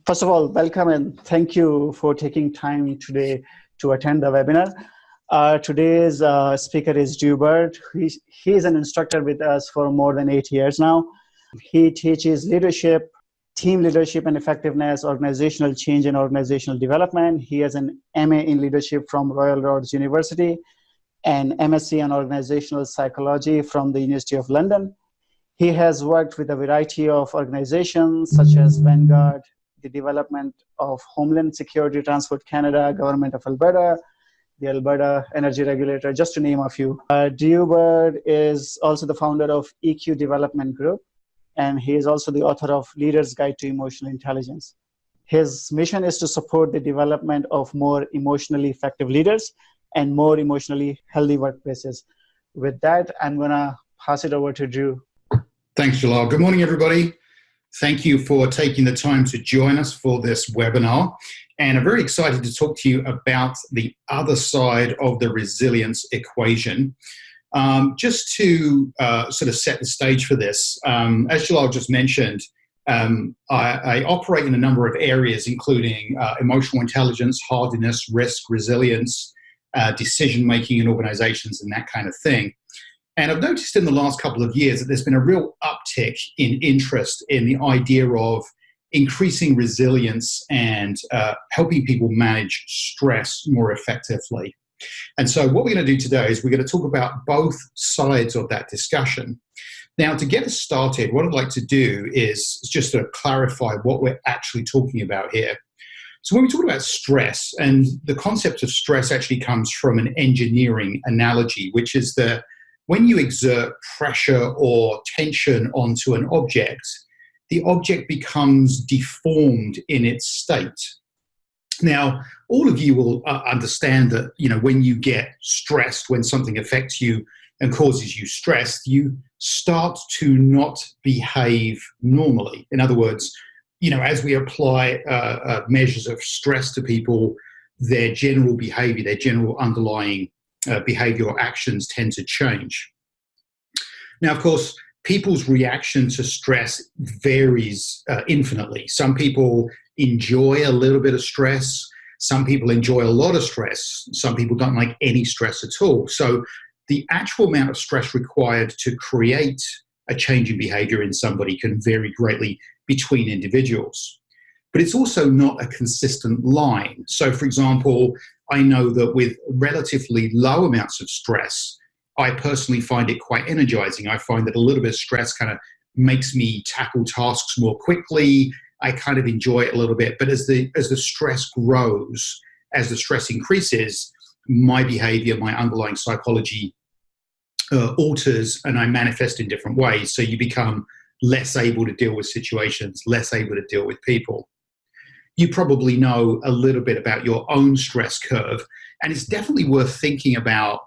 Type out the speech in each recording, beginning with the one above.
First of all, welcome and thank you for taking time today to attend the webinar. Today's speaker is Dewbert. He is an instructor with us for more than 8 years now. He teaches leadership, team leadership and effectiveness, organizational change and organizational development. He has an MA in leadership from Royal Roads University and MSc in organizational psychology from the University of London. He has worked with a variety of organizations such as Vanguard, the Development of Homeland Security, Transport Canada, Government of Alberta, the Alberta Energy Regulator, just to name a few. Dewbert is also the founder of EQ Development Group, and he is also the author of Leader's Guide to Emotional Intelligence. His mission is to support the development of more emotionally effective leaders and more emotionally healthy workplaces. With that, I'm going to pass it over to Drew. Thanks, Jalal. Good morning, everybody. Thank you for taking the time to join us for this webinar. And I'm very excited to talk to you about the other side of the resilience equation. Just to sort of set the stage for this, as Jalal just mentioned, I operate in a number of areas, including emotional intelligence, hardiness, risk, resilience, decision-making in organizations, and that kind of thing. And I've noticed in the last couple of years that there's been a real uptick in interest in the idea of increasing resilience and helping people manage stress more effectively. And so what we're going to do today is we're going to talk about both sides of that discussion. Now, to get us started, what I'd like to do is just to clarify what we're actually talking about here. So when we talk about stress, and the concept of stress actually comes from an engineering analogy, which is that when you exert pressure or tension onto an object, the object becomes deformed in its state. Now, all of you will understand that, when you get stressed, when something affects you and causes you stress, you start to not behave normally. In other words, as we apply measures of stress to people, their general behavior, their general underlying behavioral actions tend to change. Now, of course, people's reaction to stress varies infinitely. Some people enjoy a little bit of stress. Some people enjoy a lot of stress. Some people don't like any stress at all. So the actual amount of stress required to create a change in behavior in somebody can vary greatly between individuals. But it's also not a consistent line. So, for example, I know that with relatively low amounts of stress, I personally find it quite energizing. I find that a little bit of stress kind of makes me tackle tasks more quickly. I kind of enjoy it a little bit. But as the stress grows, as the stress increases, my behavior, my underlying psychology alters, and I manifest in different ways. So you become less able to deal with situations, less able to deal with people. You probably know a little bit about your own stress curve, and it's definitely worth thinking about,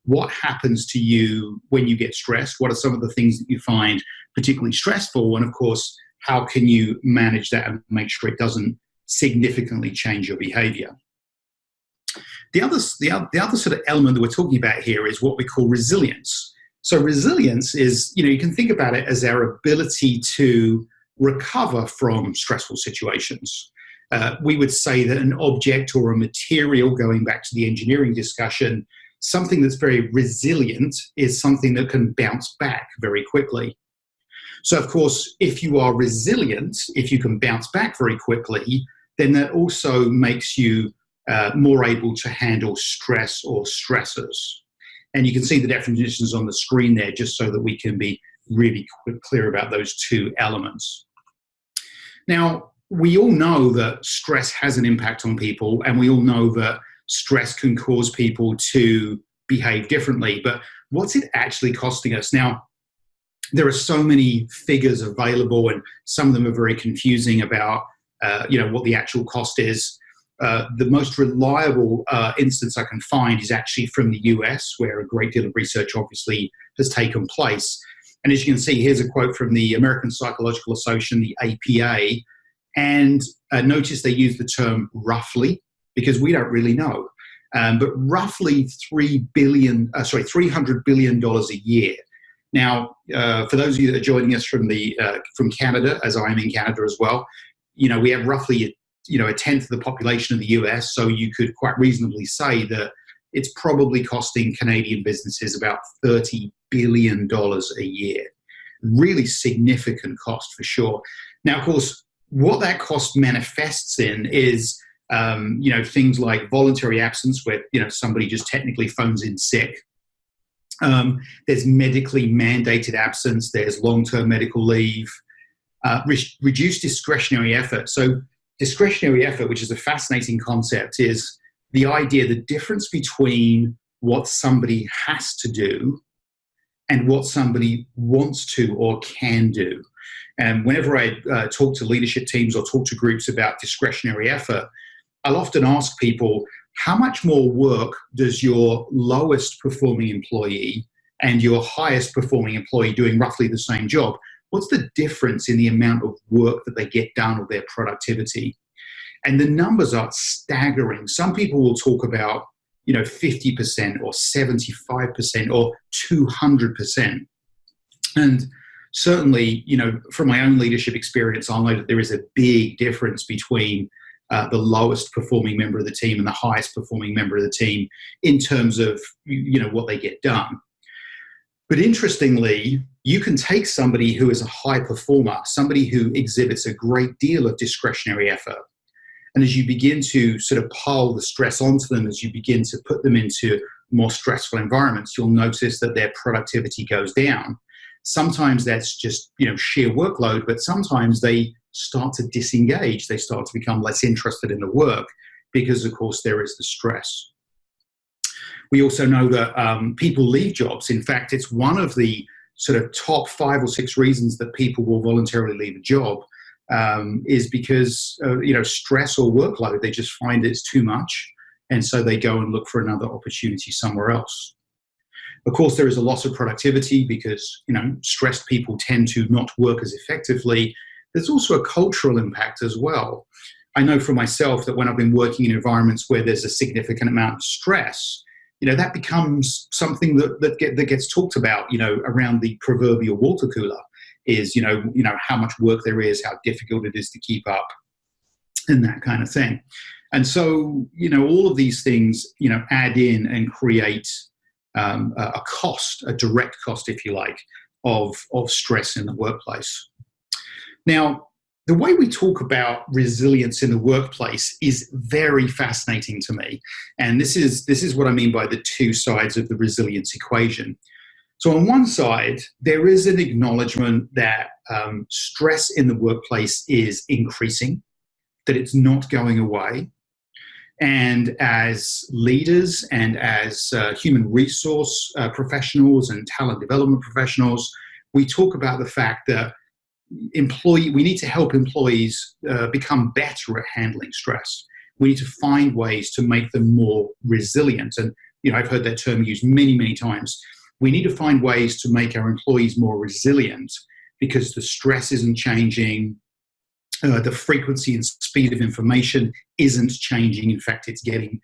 what happens to you when you get stressed? What are some of the things that you find particularly stressful? And of course, how can you manage that and make sure it doesn't significantly change your behavior? The other sort of element that we're talking about here is what we call resilience. So resilience is, you can think about it as our ability to recover from stressful situations. We would say that an object or a material, going back to the engineering discussion, something that's very resilient is something that can bounce back very quickly. So, of course, if you are resilient, if you can bounce back very quickly, then that also makes you more able to handle stress or stressors. And you can see the definitions on the screen there just so that we can be really clear about those two elements. Now, we all know that stress has an impact on people, and we all know that stress can cause people to behave differently. But what's it actually costing us? Now, there are so many figures available, and some of them are very confusing about what the actual cost is. The most reliable instance I can find is actually from the US, where a great deal of research obviously has taken place. And as you can see, here's a quote from the American Psychological Association, the APA. And notice they use the term roughly, because we don't really know. But roughly $300 billion a year. Now, for those of you that are joining us from Canada, as I am in Canada as well, we have roughly a tenth of the population of the US, so you could quite reasonably say that it's probably costing Canadian businesses about $30 billion a year. Really significant cost for sure. Now, of course, what that cost manifests in is things like voluntary absence, where somebody just technically phones in sick. There's medically mandated absence. There's long-term medical leave. Reduced discretionary effort. So discretionary effort, which is a fascinating concept, is the idea, the difference between what somebody has to do and what somebody wants to or can do. And whenever I talk to leadership teams or talk to groups about discretionary effort, I'll often ask people, how much more work does your lowest performing employee and your highest performing employee doing roughly the same job? What's the difference in the amount of work that they get done or their productivity? And the numbers are staggering. Some people will talk about 50% or 75% or 200%. And certainly, from my own leadership experience, I'll know that there is a big difference between the lowest performing member of the team and the highest performing member of the team in terms of, what they get done. But interestingly, you can take somebody who is a high performer, somebody who exhibits a great deal of discretionary effort, and as you begin to sort of pile the stress onto them, as you begin to put them into more stressful environments, you'll notice that their productivity goes down. Sometimes that's just, sheer workload, but sometimes they start to disengage. They start to become less interested in the work because, of course, there is the stress. We also know that people leave jobs. In fact, it's one of the sort of top 5 or 6 reasons that people will voluntarily leave a job is because, stress or workload. They just find it's too much, and so they go and look for another opportunity somewhere else. Of course, there is a loss of productivity because, stressed people tend to not work as effectively. There's also a cultural impact as well. I know for myself that when I've been working in environments where there's a significant amount of stress, that becomes something that gets talked about, around the proverbial water cooler is, how much work there is, how difficult it is to keep up, and that kind of thing. And so, all of these things, add in and create a cost, a direct cost, if you like, of stress in the workplace. Now, the way we talk about resilience in the workplace is very fascinating to me. And this is what I mean by the two sides of the resilience equation. So on one side, there is an acknowledgement that stress in the workplace is increasing, that it's not going away. And as leaders and as human resource professionals and talent development professionals, we talk about the fact that we need to help employees become better at handling stress. We need to find ways to make them more resilient. And, I've heard that term used many, many times. We need to find ways to make our employees more resilient because the stress isn't changing. The frequency and speed of information isn't changing. In fact, it's getting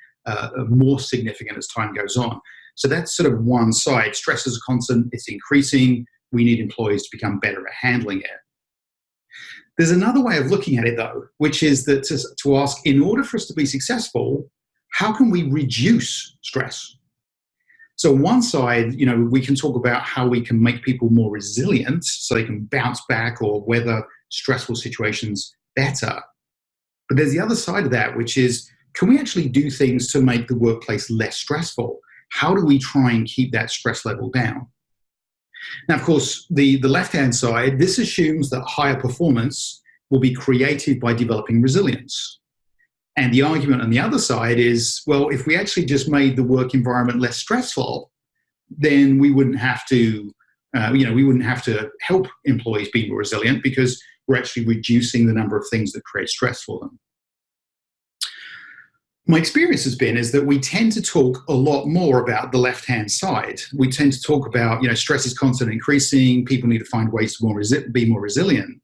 more significant as time goes on. So that's sort of one side. Stress is constant. It's increasing. We need employees to become better at handling it. There's another way of looking at it, though, which is that to ask, in order for us to be successful, how can we reduce stress? So on one side, we can talk about how we can make people more resilient so they can bounce back or weather stressful situations better. But there's the other side of that, which is, can we actually do things to make the workplace less stressful? How do we try and keep that stress level down? Now, of course, the left-hand side, this assumes that higher performance will be created by developing resilience. And the argument on the other side is, well, if we actually just made the work environment less stressful, then we wouldn't have to, we wouldn't have to help employees be more resilient because we're actually reducing the number of things that create stress for them. My experience has been is that we tend to talk a lot more about the left-hand side. We tend to talk about, stress is constantly increasing, people need to find ways to be more resilient.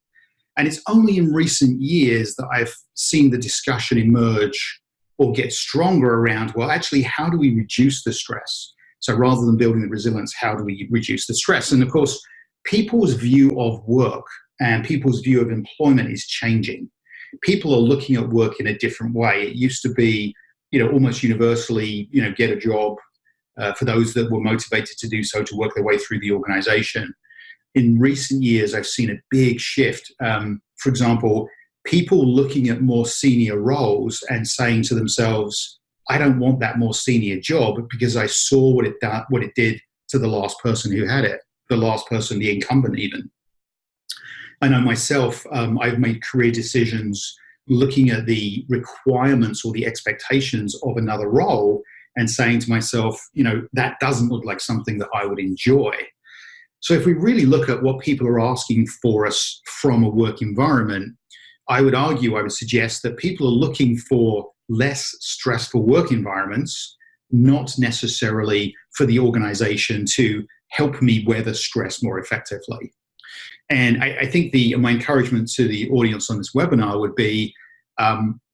And it's only in recent years that I've seen the discussion emerge or get stronger around, well, actually, how do we reduce the stress? So rather than building the resilience, how do we reduce the stress? And of course, people's view of work and people's view of employment is changing. people are looking at work in a different way. It used to be, almost universally, get a job for those that were motivated to do so, to work their way through the organization. In recent years, I've seen a big shift. For example, people looking at more senior roles and saying to themselves, I don't want that more senior job because I saw what it did to the last person who had it, the last person, the incumbent even. I know myself, I've made career decisions looking at the requirements or the expectations of another role and saying to myself, that doesn't look like something that I would enjoy. So if we really look at what people are asking for us from a work environment, I would suggest that people are looking for less stressful work environments, not necessarily for the organization to help me weather stress more effectively. And I think my encouragement to the audience on this webinar would be,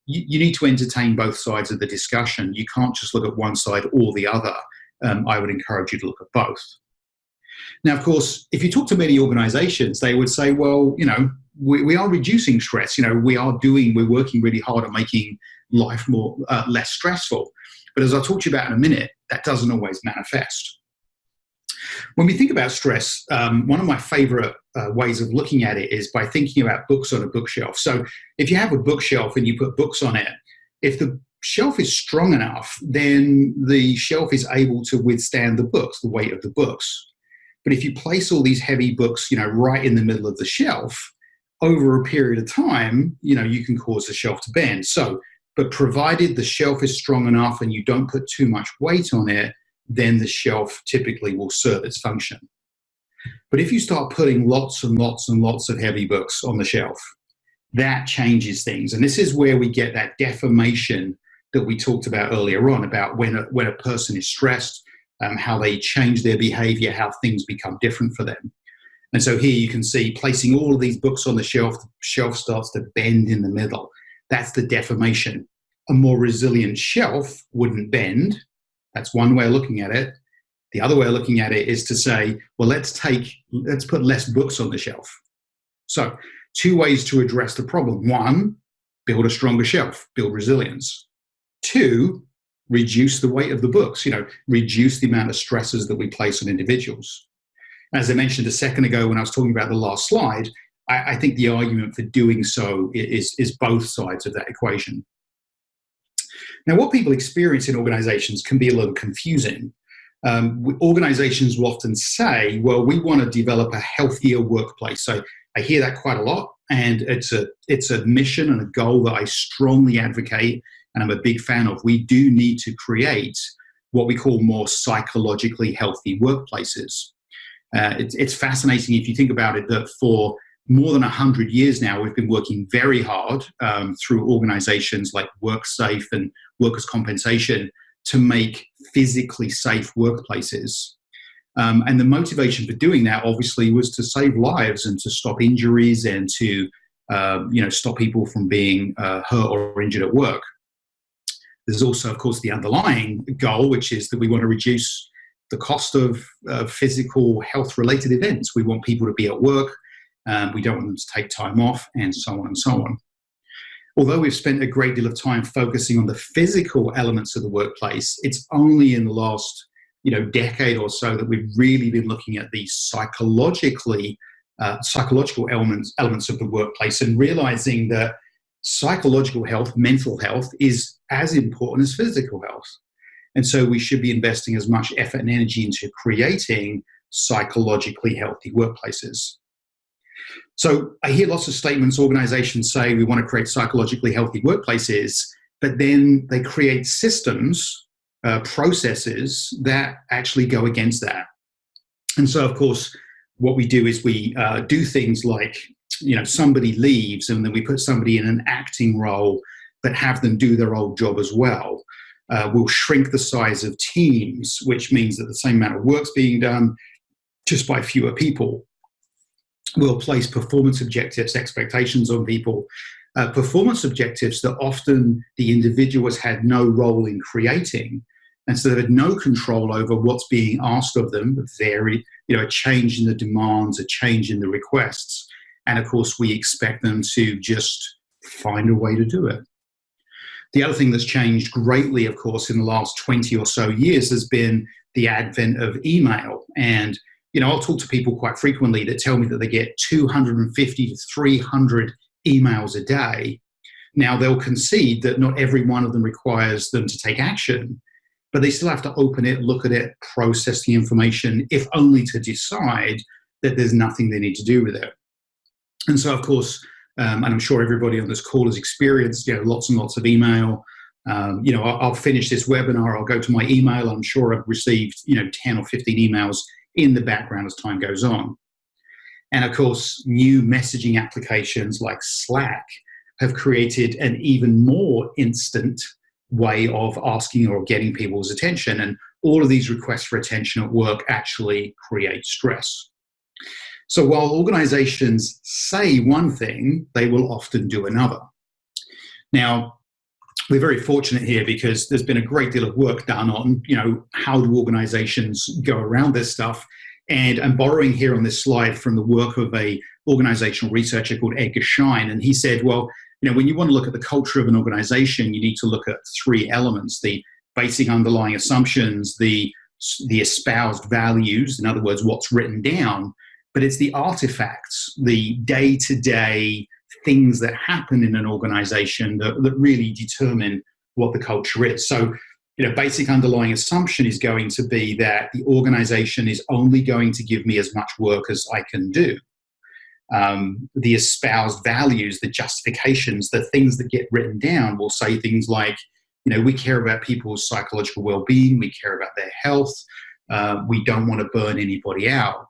you need to entertain both sides of the discussion. You can't just look at one side or the other. I would encourage you to look at both. Now, of course, if you talk to many organizations, they would say, well, we are reducing stress. We're working really hard on making life less stressful. But as I'll talk to you about in a minute, that doesn't always manifest. When we think about stress, one of my favorite ways of looking at it is by thinking about books on a bookshelf. So if you have a bookshelf and you put books on it, if the shelf is strong enough, then the shelf is able to withstand the books, the weight of the books. But if you place all these heavy books, right in the middle of the shelf, over a period of time, you can cause the shelf to bend. But provided the shelf is strong enough and you don't put too much weight on it, then the shelf typically will serve its function. But if you start putting lots and lots and lots of heavy books on the shelf, that changes things. And this is where we get that deformation that we talked about earlier on, about when a person is stressed, how they change their behavior, how things become different for them. And so here you can see, placing all of these books on the shelf starts to bend in the middle. That's the deformation. A more resilient shelf wouldn't bend. That's one way of looking at it. The other way of looking at it is to say, well, let's put less books on the shelf. So 2 ways to address the problem. 1, build a stronger shelf, build resilience. 2, reduce the weight of the books, reduce the amount of stresses that we place on individuals. As I mentioned a second ago when I was talking about the last slide, I think the argument for doing so is both sides of that equation. Now, what people experience in organizations can be a little confusing. Organizations will often say, well, we want to develop a healthier workplace. So I hear that quite a lot, and it's a mission and a goal that I strongly advocate, and I'm a big fan of. We do need to create what we call more psychologically healthy workplaces. It's fascinating if you think about it, that for more than 100 years now, we've been working very hard through organizations like WorkSafe and workers' compensation to make physically safe workplaces. And the motivation for doing that obviously was to save lives and to stop injuries and to stop people from being hurt or injured at work. There's also, of course, the underlying goal, which is that we want to reduce the cost of physical health-related events. We want people to be at work. We don't want them to take time off, and so on and so on. Although we've spent a great deal of time focusing on the physical elements of the workplace, it's only in the last decade or so that we've really been looking at the psychological elements of the workplace, and realizing that psychological health, mental health, is as important as physical health. And so we should be investing as much effort and energy into creating psychologically healthy workplaces. So I hear lots of statements. Organizations say we want to create psychologically healthy workplaces, but then they create systems, processes that actually go against that. And so, of course, what we do is we do things like, somebody leaves and then we put somebody in an acting role, but have them do their old job as well. We'll shrink the size of teams, which means that the same amount of work's being done just by fewer people. We'll place performance objectives, expectations on people, performance objectives that often the individual has had no role in creating, and so they had no control over what's being asked of them. A change in the demands, a change in the requests, and of course we expect them to just find a way to do it. The other thing that's changed greatly, of course, in the last 20 or so years has been the advent of email. And, I'll talk to people quite frequently that tell me that they get 250 to 300 emails a day. Now, they'll concede that not every one of them requires them to take action, but they still have to open it, look at it, process the information, if only to decide that there's nothing they need to do with it. And so, of course, and I'm sure everybody on this call has experienced, lots and lots of email. I'll finish this webinar, I'll go to my email, I'm sure I've received, 10 or 15 emails in the background as time goes on. And of course, new messaging applications like Slack have created an even more instant way of asking or getting people's attention. And all of these requests for attention at work actually create stress. So while organizations say one thing, they will often do another. Now, we're very fortunate here because there's been a great deal of work done on, how do organizations go around this stuff? And I'm borrowing here on this slide from the work of a organizational researcher called Edgar Schein. And he said, well, when you want to look at the culture of an organization, you need to look at three elements: the basic underlying assumptions, the espoused values, in other words, what's written down, but it's the artifacts, the day-to-day things that happen in an organization that really determine what the culture is. So, basic underlying assumption is going to be that the organization is only going to give me as much work as I can do. The espoused values, the justifications, the things that get written down will say things like, we care about people's psychological well-being, we care about their health, we don't want to burn anybody out.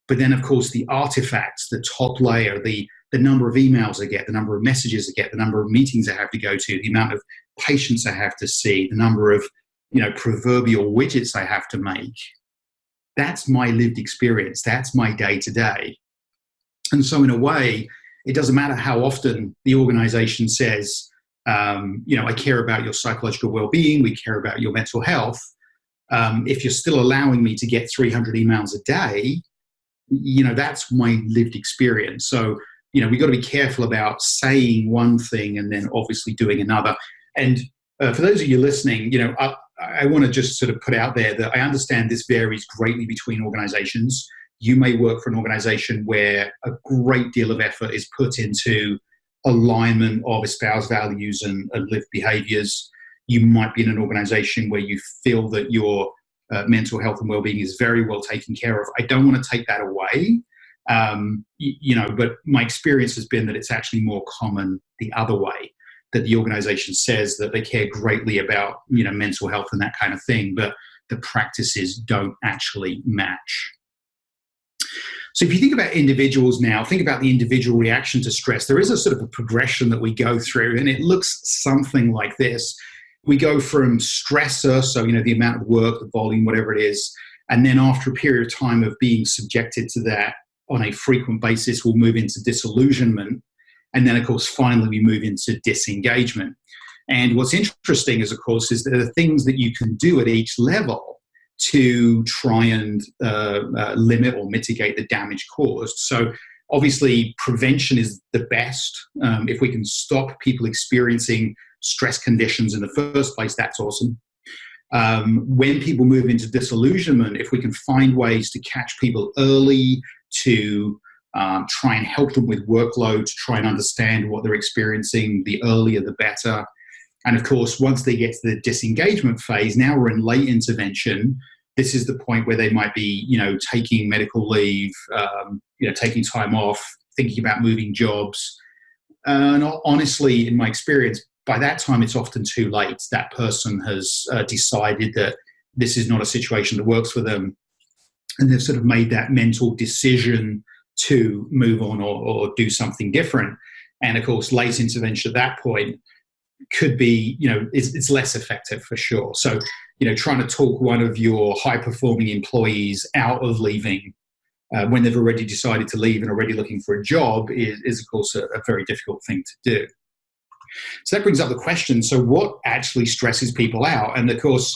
But then, of course, the artifacts, the top layer, the number of emails I get, the number of messages I get, the number of meetings I have to go to, the amount of patients I have to see, the number of, proverbial widgets I have to make. That's my lived experience. That's my day-to-day. And so in a way, it doesn't matter how often the organization says, I care about your psychological well-being, we care about your mental health. If you're still allowing me to get 300 emails a day, that's my lived experience. So, we've got to be careful about saying one thing and then obviously doing another. And for those of you listening, I want to just sort of put out there that I understand this varies greatly between organizations. You may work for an organization where a great deal of effort is put into alignment of espoused values and lived behaviors. You might be in an organization where you feel that your mental health and well-being is very well taken care of. I don't want to take that away, but my experience has been that it's actually more common the other way, that the organization says that they care greatly about, mental health and that kind of thing, but the practices don't actually match. So if you think about individuals now, think about the individual reaction to stress. There is a sort of a progression that we go through, and it looks something like this. We go from stressor, so, the amount of work, the volume, whatever it is, and then after a period of time of being subjected to that on a frequent basis, we'll move into disillusionment. And then, of course, finally, we move into disengagement. And what's interesting is, of course, is there are things that you can do at each level to try and limit or mitigate the damage caused. So obviously, prevention is the best. If we can stop people experiencing stress conditions in the first place, that's awesome. When people move into disillusionment, if we can find ways to catch people early, to try and help them with workload, to try and understand what they're experiencing, the earlier the better. And of course, once they get to the disengagement phase, now we're in late intervention. This is the point where they might be, taking medical leave, taking time off, thinking about moving jobs. And honestly, in my experience, by that time, it's often too late. That person has decided that this is not a situation that works for them. And they've sort of made that mental decision to move on or do something different. And of course, late intervention at that point could be, it's less effective for sure. So, trying to talk one of your high-performing employees out of leaving when they've already decided to leave and already looking for a job is of course, a very difficult thing to do. So that brings up the question, so what actually stresses people out? And of course,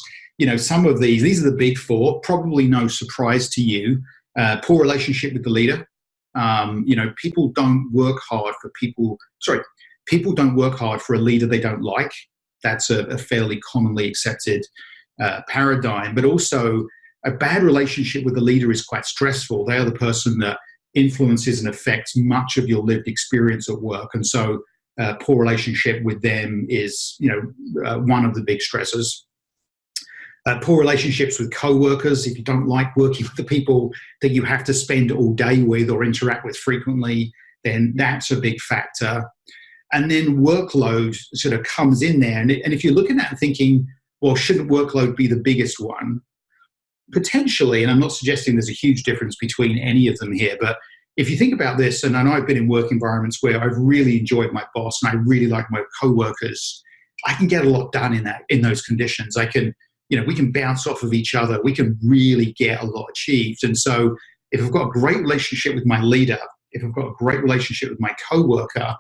some of these are the big four, probably no surprise to you. Poor relationship with the leader. People don't work hard for people. people don't work hard for a leader they don't like. That's a fairly commonly accepted paradigm. But also, a bad relationship with the leader is quite stressful. They are the person that influences and affects much of your lived experience at work. And so poor relationship with them is, one of the big stressors. Poor relationships with co-workers. If you don't like working with the people that you have to spend all day with or interact with frequently, then that's a big factor. And then workload sort of comes in there. And if you're looking at it and thinking, well, shouldn't workload be the biggest one? Potentially, and I'm not suggesting there's a huge difference between any of them here, but if you think about this, and I know I've been in work environments where I've really enjoyed my boss and I really like my co-workers, I can get a lot done in those conditions. I can, we can bounce off of each other. We can really get a lot achieved. And so if I've got a great relationship with my leader, if I've got a great relationship with my co-worker,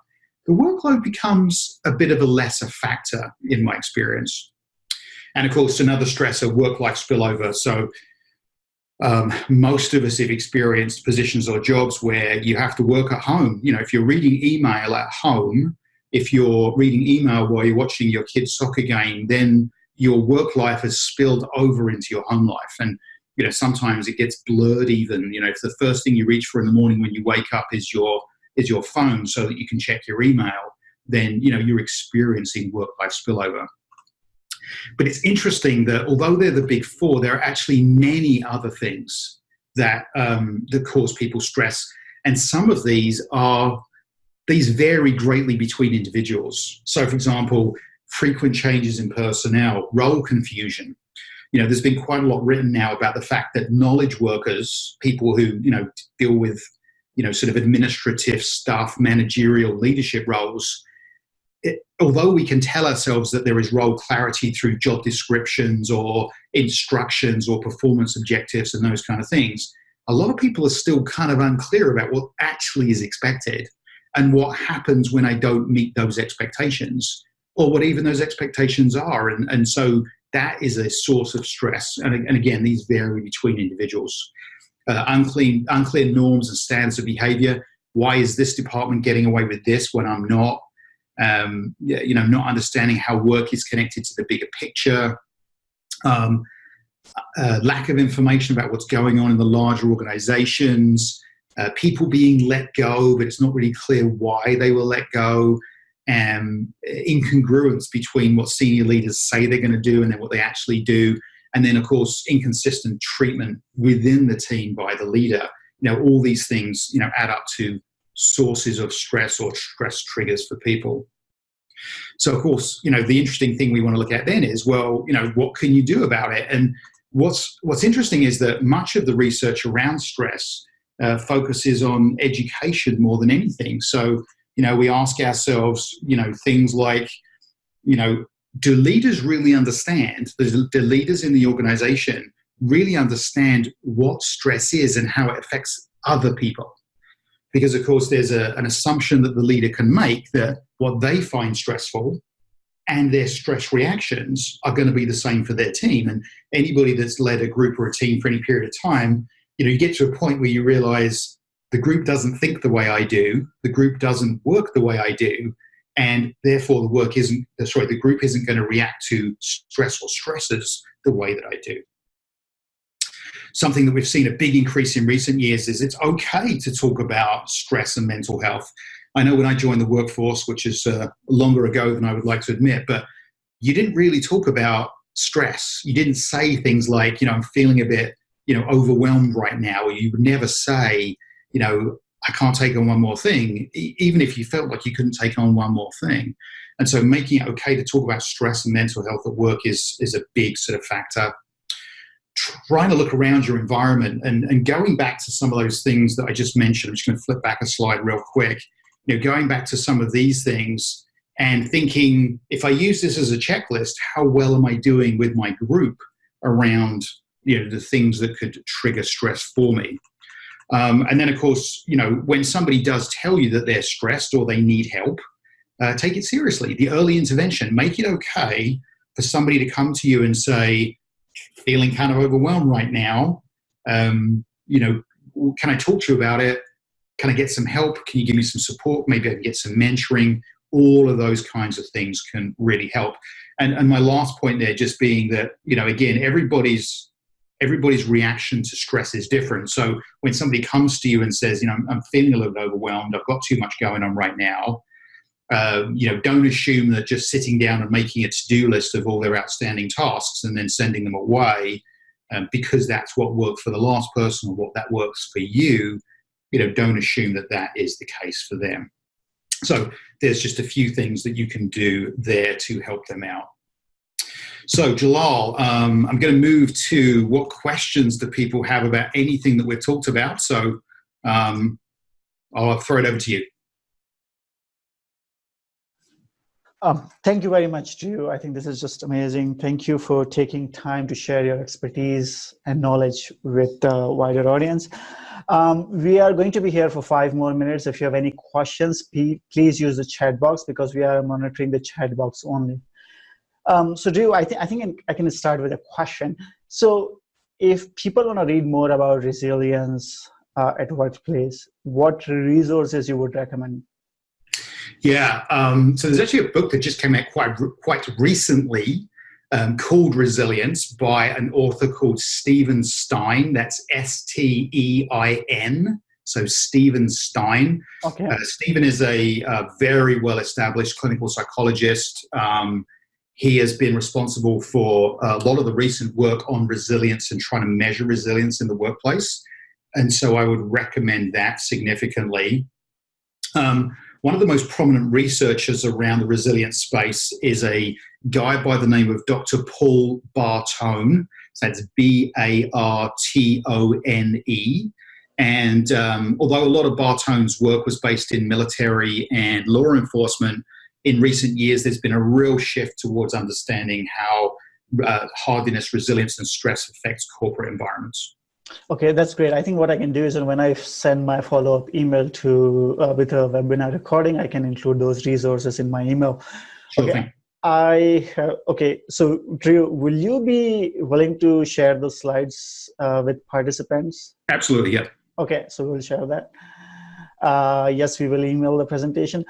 the workload becomes a bit of a lesser factor in my experience. And of course, another stressor, work-life spillover. So most of us have experienced positions or jobs where you have to work at home. If you're reading email at home, if you're reading email while you're watching your kid's soccer game, then your work life has spilled over into your home life. And, sometimes it gets blurred even. If the first thing you reach for in the morning when you wake up is your phone so that you can check your email, then, you're experiencing work-life spillover. But it's interesting that although they're the big four, there are actually many other things that cause people stress. And some of these vary greatly between individuals. So, for example, frequent changes in personnel, role confusion. There's been quite a lot written now about the fact that knowledge workers, people who, deal with, sort of administrative stuff, managerial leadership roles, although we can tell ourselves that there is role clarity through job descriptions or instructions or performance objectives and those kind of things, a lot of people are still kind of unclear about what actually is expected and what happens when I don't meet those expectations or what even those expectations are. And so that is a source of stress. And again, these vary between individuals. Unclear norms and standards of behavior. Why is this department getting away with this when I'm not? Not understanding how work is connected to the bigger picture, lack of information about what's going on in the larger organizations, people being let go, but it's not really clear why they were let go, incongruence between what senior leaders say they're going to do and then what they actually do, and then, of course, inconsistent treatment within the team by the leader. All these things, add up to sources of stress or stress triggers for people. So, of course, the interesting thing we want to look at then is, well, what can you do about it? And what's interesting is that much of the research around stress focuses on education more than anything. So, we ask ourselves, things like, do leaders really understand, do leaders in the organization really understand what stress is and how it affects other people? Because, of course, there's an assumption that the leader can make that what they find stressful and their stress reactions are going to be the same for their team. And anybody that's led a group or a team for any period of time, you get to a point where you realize the group doesn't think the way I do, the group doesn't work the way I do, and therefore the group isn't going to react to stressful stresses the way that I do. Something that we've seen a big increase in recent years is it's okay to talk about stress and mental health. I know when I joined the workforce, which is longer ago than I would like to admit, but you didn't really talk about stress. You didn't say things like, I'm feeling a bit, overwhelmed right now. Or you would never say, I can't take on one more thing, even if you felt like you couldn't take on one more thing. And so making it okay to talk about stress and mental health at work is a big sort of factor. Trying to look around your environment and going back to some of those things that I just mentioned. I'm just going to flip back a slide real quick. Going back to some of these things and thinking, if I use this as a checklist, how well am I doing with my group around, the things that could trigger stress for me? And then, of course, when somebody does tell you that they're stressed or they need help, take it seriously. The early intervention, make it okay for somebody to come to you and say, feeling kind of overwhelmed right now. Can I talk to you about it? Can I get some help? Can you give me some support? Maybe I can get some mentoring. all of those kinds of things can really help. And my last point there just being that, again, everybody's reaction to stress is different. So when somebody comes to you and says, I'm feeling a little bit overwhelmed, I've got too much going on right now, don't assume that just sitting down and making a to-do list of all their outstanding tasks and then sending them away, because that's what worked for the last person or what that works for you, don't assume that that is the case for them. So there's just a few things that you can do there to help them out. So Jalal, I'm going to move to what questions do people have about anything that we've talked about. So I'll throw it over to you. Thank you very much, Drew. I think this is just amazing. Thank you for taking time to share your expertise and knowledge with the wider audience. We are going to be here for 5 more minutes. If you have any questions, please use the chat box because we are monitoring the chat box only. So Drew, I think I can start with a question. So if people want to read more about resilience at workplace, what resources you would recommend? Yeah, so there's actually a book that just came out quite recently called Resilience by an author called Stephen Stein. That's Stein. So Stephen Stein. Okay. Stephen is a very well-established clinical psychologist. He has been responsible for a lot of the recent work on resilience and trying to measure resilience in the workplace. And so I would recommend that significantly. One of the most prominent researchers around the resilience space is a guy by the name of Dr. Paul Bartone. So that's Bartone. And although a lot of Bartone's work was based in military and law enforcement, in recent years there's been a real shift towards understanding how hardiness, resilience, and stress affects corporate environments. Okay, that's great. I think what I can do is when I send my follow-up email with a webinar recording, I can include those resources in my email. Sure okay. thing. Okay, so Drew, will you be willing to share the slides with participants? Absolutely, yeah. Okay, so we'll share that. Yes, we will email the presentation.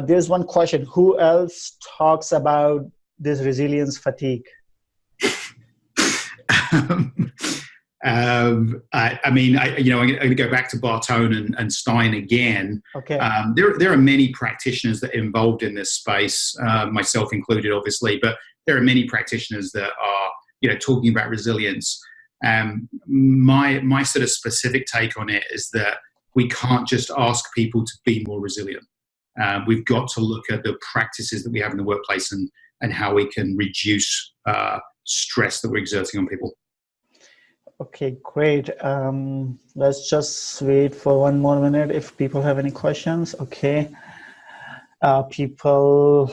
There's one question. Who else talks about this resilience fatigue? I'm going to go back to Bartone and Stein again. Okay. There are many practitioners that are involved in this space, myself included, obviously, but there are many practitioners that are, talking about resilience. My sort of specific take on it is that we can't just ask people to be more resilient. We've got to look at the practices that we have in the workplace and how we can reduce stress that we're exerting on people. Okay, great. Let's just wait for 1 more minute if people have any questions. Okay. People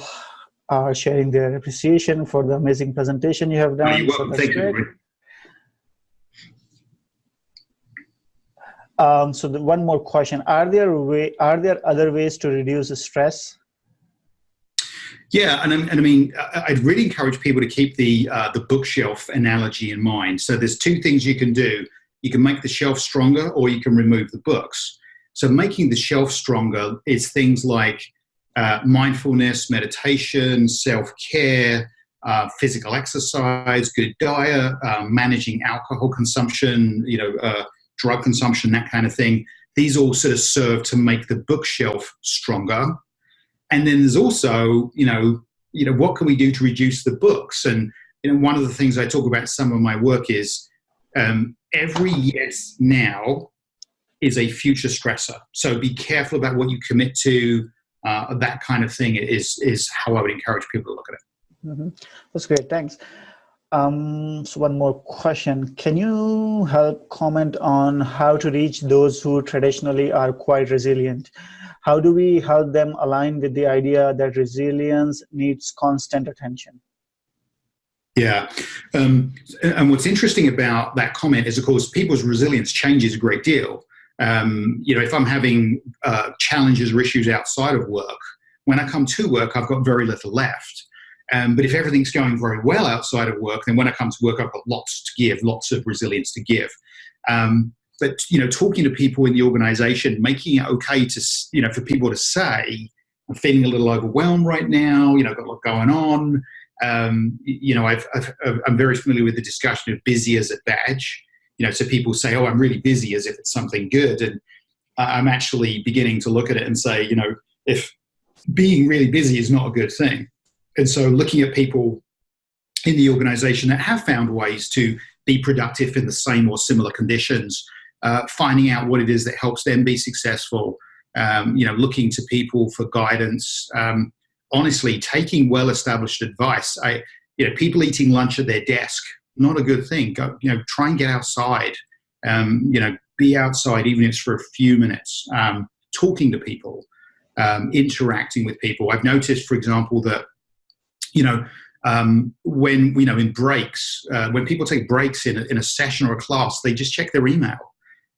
are sharing their appreciation for the amazing presentation you have done. You're welcome. Thank you. So one more question. Are there other ways to reduce stress? Yeah, and I mean, I'd really encourage people to keep the bookshelf analogy in mind. So there's 2 things you can do. You can make the shelf stronger, or you can remove the books. So making the shelf stronger is things like mindfulness, meditation, self-care, physical exercise, good diet, managing alcohol consumption, drug consumption, that kind of thing. These all sort of serve to make the bookshelf stronger. And then there's also, what can we do to reduce the books? And one of the things I talk about in some of my work is every yes now is a future stressor. So be careful about what you commit to. That kind of thing is how I would encourage people to look at it. Mm-hmm. That's great. Thanks. So one more question. Can you help comment on how to reach those who traditionally are quite resilient? How do we help them align with the idea that resilience needs constant attention? Yeah. And what's interesting about that comment is, of course, people's resilience changes a great deal. If I'm having challenges or issues outside of work, when I come to work, I've got very little left. But if everything's going very well outside of work, then when I come to work, I've got lots to give, lots of resilience to give. But talking to people in the organization, making it okay to, for people to say, I'm feeling a little overwhelmed right now. I've got a lot going on. I'm very familiar with the discussion of busy as a badge. So people say, oh, I'm really busy, as if it's something good. And I'm actually beginning to look at it and say, if being really busy is not a good thing. And so looking at people in the organization that have found ways to be productive in the same or similar conditions, finding out what it is that helps them be successful, looking to people for guidance, honestly, taking well-established advice. People eating lunch at their desk, not a good thing. Go, try and get outside, be outside, even if it's for a few minutes, talking to people, interacting with people. I've noticed, for example, that, when, in breaks, when people take breaks in a session or a class, they just check their email.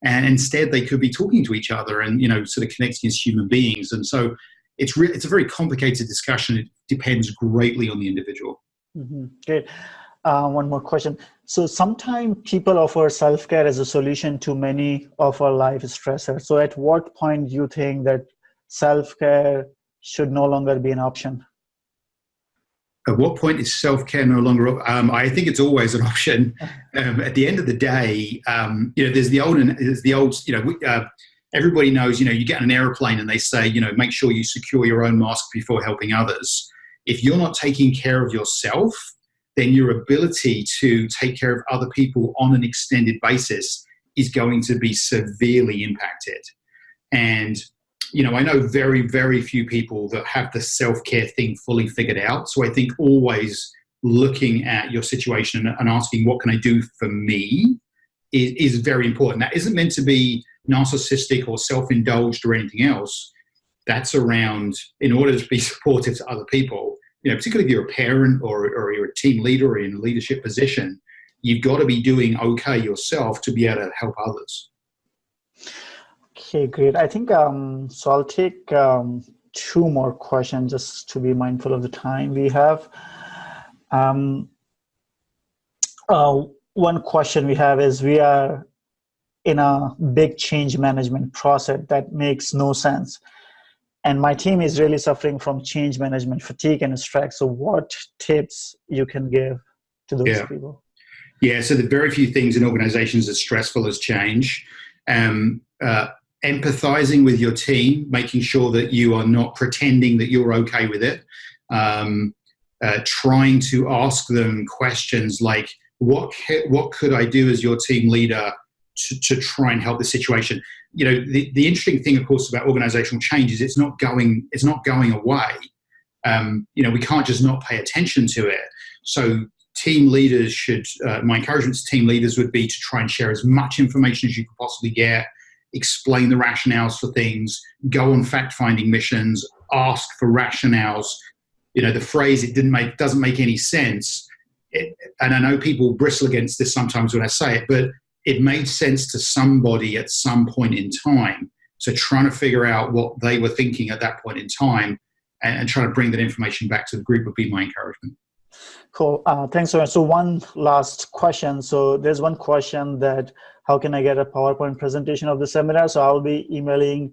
And instead, they could be talking to each other and, sort of connecting as human beings. And so it's a very complicated discussion. It depends greatly on the individual. Mm-hmm. Great. One more question. So sometimes people offer self-care as a solution to many of our life stressors. So at what point do you think that self-care should no longer be an option? At what point is self-care no longer? I think it's always an option. At the end of the day, there's the old. Everybody knows. You get on an airplane and they say, make sure you secure your own mask before helping others. If you're not taking care of yourself, then your ability to take care of other people on an extended basis is going to be severely impacted. And I know very, very few people that have the self-care thing fully figured out. So I think always looking at your situation and asking, what can I do for me, is very important. That isn't meant to be narcissistic or self-indulged or anything else. That's around, in order to be supportive to other people, particularly if you're a parent or you're a team leader or in a leadership position, you've got to be doing okay yourself to be able to help others. Okay, great. I think, so I'll take two more questions just to be mindful of the time we have. One question we have is, we are in a big change management process that makes no sense. And my team is really suffering from change management fatigue and stress. So what tips you can give to those people? Yeah, so there are very few things in organizations as stressful as change. Empathizing with your team, making sure that you are not pretending that you're okay with it. Trying to ask them questions like, what could I do as your team leader to try and help the situation? The interesting thing, of course, about organizational change is it's not going away. We can't just not pay attention to it. So team leaders should, my encouragement to team leaders would be to try and share as much information as you could possibly get, explain the rationales for things, go on fact-finding missions, ask for rationales. The phrase, it doesn't make any sense. And I know people bristle against this sometimes when I say it, but it made sense to somebody at some point in time. So trying to figure out what they were thinking at that point in time and trying to bring that information back to the group would be my encouragement. Cool. Thanks so much. So one last question. So there's one question that, how can I get a PowerPoint presentation of the seminar? So I'll be emailing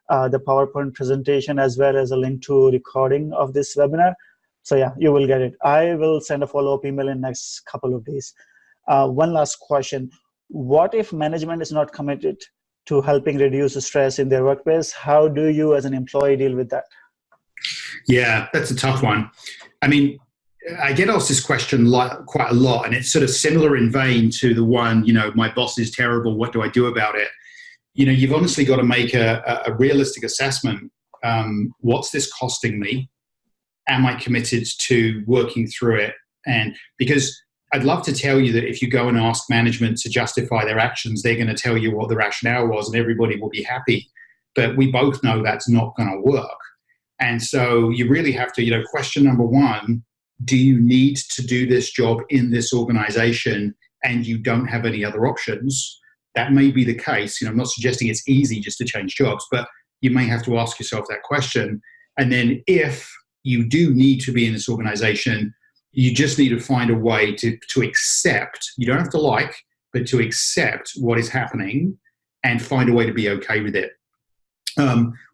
the PowerPoint presentation as well as a link to recording of this webinar. So yeah, you will get it. I will send a follow-up email in the next couple of days. One last question. What if management is not committed to helping reduce stress in their workplace? How do you as an employee deal with that? Yeah, that's a tough one. I mean, I get asked this question quite a lot, and it's sort of similar in vein to the one, my boss is terrible, what do I do about it? You've honestly got to make a realistic assessment. What's this costing me? Am I committed to working through it? And because I'd love to tell you that if you go and ask management to justify their actions, they're going to tell you what the rationale was and everybody will be happy. But we both know that's not going to work. And so you really have to, question number one, do you need to do this job in this organization and you don't have any other options? That may be the case. I'm not suggesting it's easy just to change jobs, but you may have to ask yourself that question. And then if you do need to be in this organization, you just need to find a way to accept, you don't have to like, but to accept what is happening and find a way to be okay with it.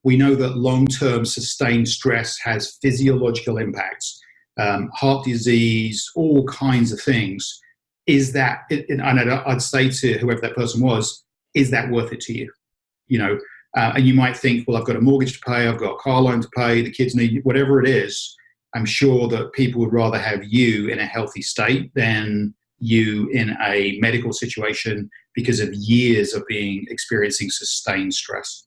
We know that long-term sustained stress has physiological impacts, heart disease, all kinds of things. Is that, and I'd say to whoever that person was, is that worth it to you? You know, and you might think, well, I've got a mortgage to pay, I've got a car loan to pay, the kids need, whatever it is. I'm sure that people would rather have you in a healthy state than you in a medical situation because of years of experiencing sustained stress.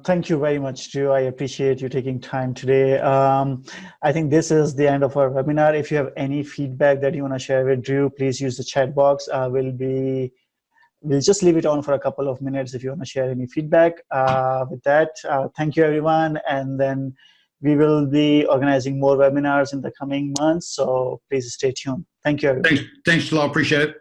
Thank you very much, Drew. I appreciate you taking time today. I think this is the end of our webinar. If you have any feedback that you want to share with Drew, please use the chat box. We'll just leave it on for a couple of minutes if you want to share any feedback. With that, thank you, everyone. And then we will be organizing more webinars in the coming months. So please stay tuned. Thank you, everyone. Thanks, Jalal. Appreciate it.